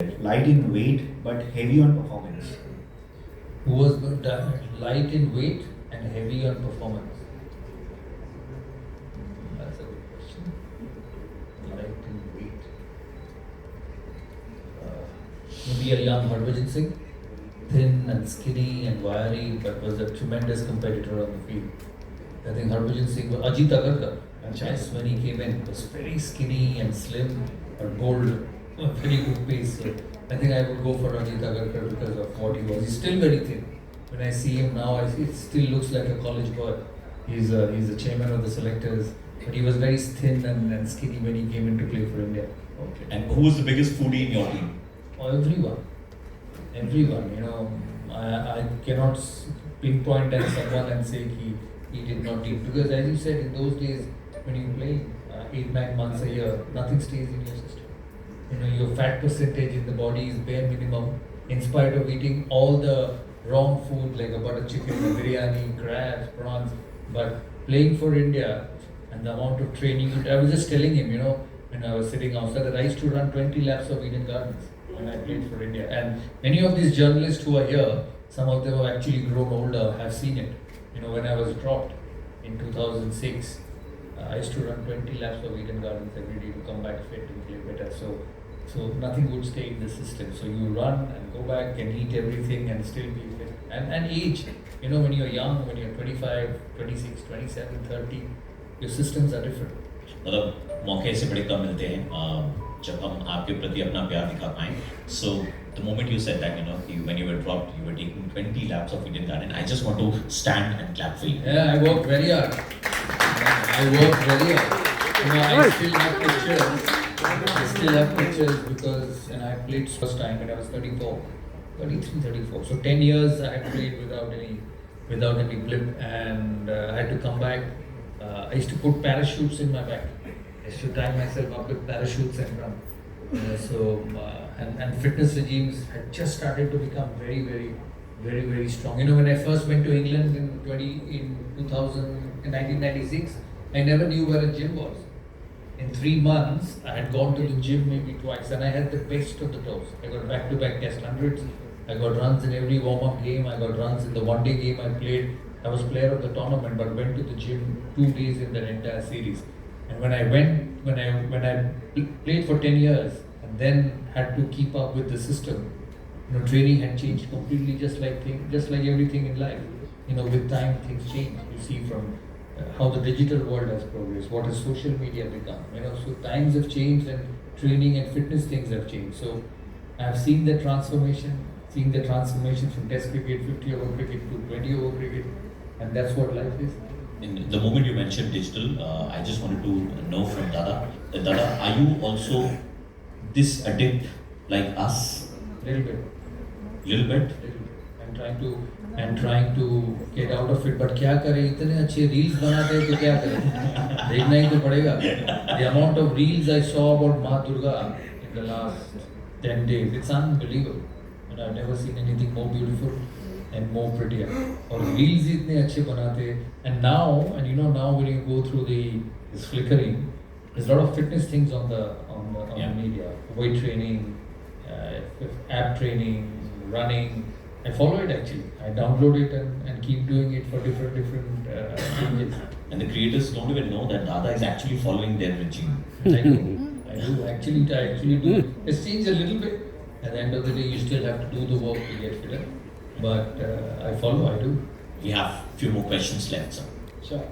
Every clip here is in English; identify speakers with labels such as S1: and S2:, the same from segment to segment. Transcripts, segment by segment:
S1: light in weight but heavy on performance?
S2: Who was light in weight and heavy on performance? That's a good question. Light in weight. Maybe a young Harbhajan Singh, thin and skinny and wiry, but was a tremendous competitor on the field. I think Harbhajan Singh, Ajit Agarkar, yes, when he came in, was very skinny and slim, but bold, a very good pace. So I think I would go for Ajit Agarkar because of what he was. He's still very thin. When I see him now, it still looks like a college boy. He's the chairman of the selectors, but he was very thin and skinny when he came in to play for India.
S3: Okay. And who was the biggest foodie in your team?
S2: Oh, everyone. You know, I cannot pinpoint at someone and say he did not eat, because as you said, in those days when you play 8-9 months a year, nothing stays in your system. You know, your fat percentage in the body is bare minimum, in spite of eating all the wrong food like a butter chicken, a biryani, crabs, prawns. But playing for India and the amount of training, I was just telling him, you know, when I was sitting outside, that I used to run 20 laps of Eden Gardens when I played for India. And many of these journalists who are here, some of them have actually grown older, have seen it. You know, when I was dropped in 2006, I used to run 20 laps of Eden Gardens every day to come back fit and play better. So nothing would stay in the system. So you run and go back and eat everything and still be fit. And age, you know, when you're young, when you're 25, 26, 27, 30, your systems are different.
S3: मतलब मौके से बड़े कम मिलते हैं जब हम आपके प्रति अपना प्यार दिखा पाएं. So the moment you said that, you know, when you were dropped, you were taking 20 laps of Eden Garden. I just want to stand and clap for you.
S2: Yeah, I worked very hard. You know, I still have pictures. Because, and I played first time when I was 33, 34. So 10 years I had played without any blip, and I had to come back. I used to put parachutes in my back. I used to tie myself up with parachutes and run. And fitness regimes had just started to become very strong. You know, when I first went to England in 1996, I never knew where a gym was. In 3 months, I had gone to the gym maybe twice, and I had the best of the toes. I got back-to-back test hundreds. I got runs in every warm-up game. I got runs in the one-day game I played. I was player of the tournament, but went to the gym 2 days in that entire series. And when I played for 10 years, and then had to keep up with the system, you know, training had changed completely, just like everything in life. You know, with time things change. You see from how the digital world has progressed, what has social media become. You know, so times have changed and training and fitness things have changed. So I've seen the transformation from Test cricket, 50-over cricket to 20-over cricket, and that's what life is.
S3: In the moment you mentioned digital, I just wanted to know from Dada. Dada, are you also this addict like us?
S2: Little bit.
S3: Little bit.
S2: I'm trying to get out of it, but क्या करें, इतने अच्छे reels बनाते हैं तो क्या करें, देखना ही तो पड़ेगा. The amount of reels I saw about Ma Durga in the last 10 days, it's unbelievable. And I've never seen anything more beautiful and more prettier. और reels इतने अच्छे बनाते हैं, and you know now when you go through this flickering, there's a lot of fitness things on the media, weight training, app training, running. I follow it actually. I download it and keep doing it for different changes.
S3: And the creators don't even know that Dada is actually following their regime.
S2: I do. Actually do. It's changed a little bit. At the end of the day, you still have to do the work to get fitter. But I do.
S3: We have a few more questions left, sir.
S1: Sure.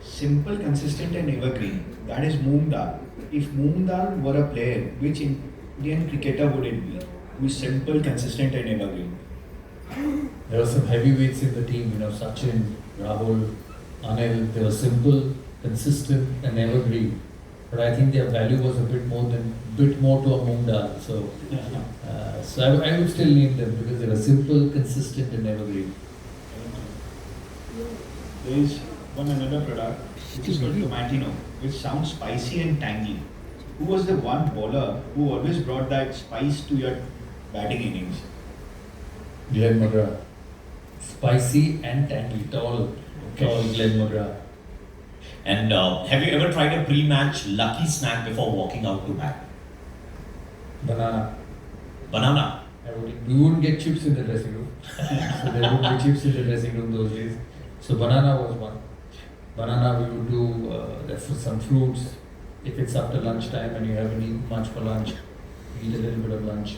S1: Simple, consistent and evergreen. That is Moong Dal. If Moong Dal were a player, which Indian cricketer would it be? Who is simple, consistent and evergreen?
S2: There were some heavyweights in the team, you know, Sachin, Rahul, Anil. They were simple, consistent and evergreen. But I think their value was a bit more to a Moong Dal. So I would still name them because they were simple, consistent and evergreen.
S1: There is another product which is called Tomatino, which sounds spicy and tangy. Who was the one bowler who always brought that spice to your batting innings?
S2: Glenn McGrath. Spicy and tangy, tall Glenn McGrath.
S3: And have you ever tried a pre-match lucky snack before walking out to bat?
S2: Banana.
S3: Banana.
S2: We wouldn't get chips in the dressing room. So there would be chips in the dressing room those days. So banana was one. Banana we would do some fruits. If it's after lunchtime and you haven't eaten much for lunch, eat a little bit of lunch.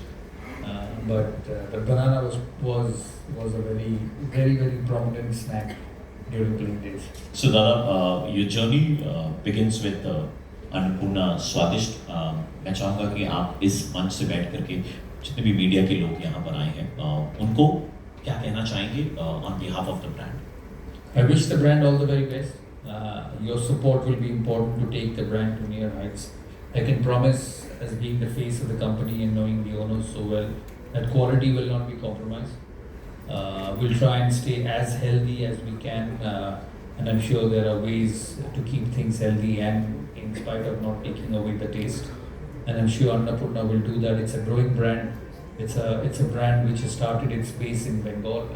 S2: But banana was a very prominent snack during playing days.
S3: So Dada, your journey begins with Annapurna स्वादिष्ट. मैं चाहूँगा कि आप इस मंच से बैठ करके जितने भी मीडिया के लोग यहाँ पर आए हैं उनको क्या कहना चाहेंगे on behalf of the brand?
S2: I wish the brand all the very best. Your support will be important to take the brand to near heights. I can promise, as being the face of the company and knowing the owners so well, that quality will not be compromised. We'll try and stay as healthy as we can, and I'm sure there are ways to keep things healthy and in spite of not taking away the taste. And I'm sure Annapurna will do that. It's a growing brand. It's a brand which has started its base in Bengal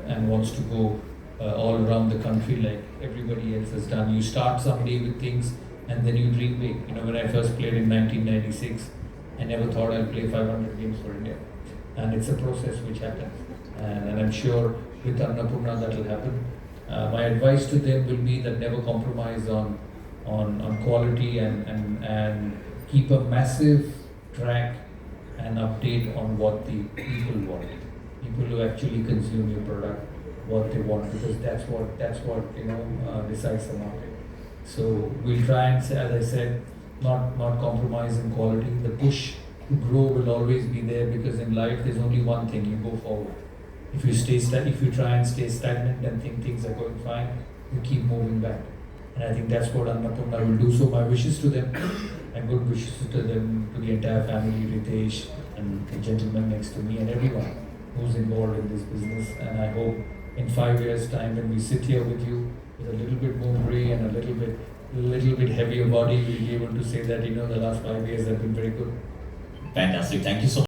S2: and wants to go all around the country like everybody else has done. You start someday with things and then you dream big. You know, when I first played in 1996, I never thought I'd play 500 games for India. And it's a process which happens. And I'm sure with Annapurna that will happen. My advice to them will be that never compromise on quality and keep a massive track and update on what the people want. People who actually consume your product, what they want, because that's what decides the market. So we'll try and, as I said, not compromise in quality. The push to grow will always be there because in life there's only one thing: you go forward. If you try and stay stagnant and think things are going fine, you keep moving back. And I think that's what Annapurna will do. So my wishes to them, and good wishes to them, to the entire family, Ritesh and the gentleman next to me and everyone who's involved in this business. And I hope in 5 years' time, when we sit here with you with a little bit more grey and a little bit heavier body, we'll be able to say that the last 5 years have been very good.
S3: Fantastic. Thank you so much.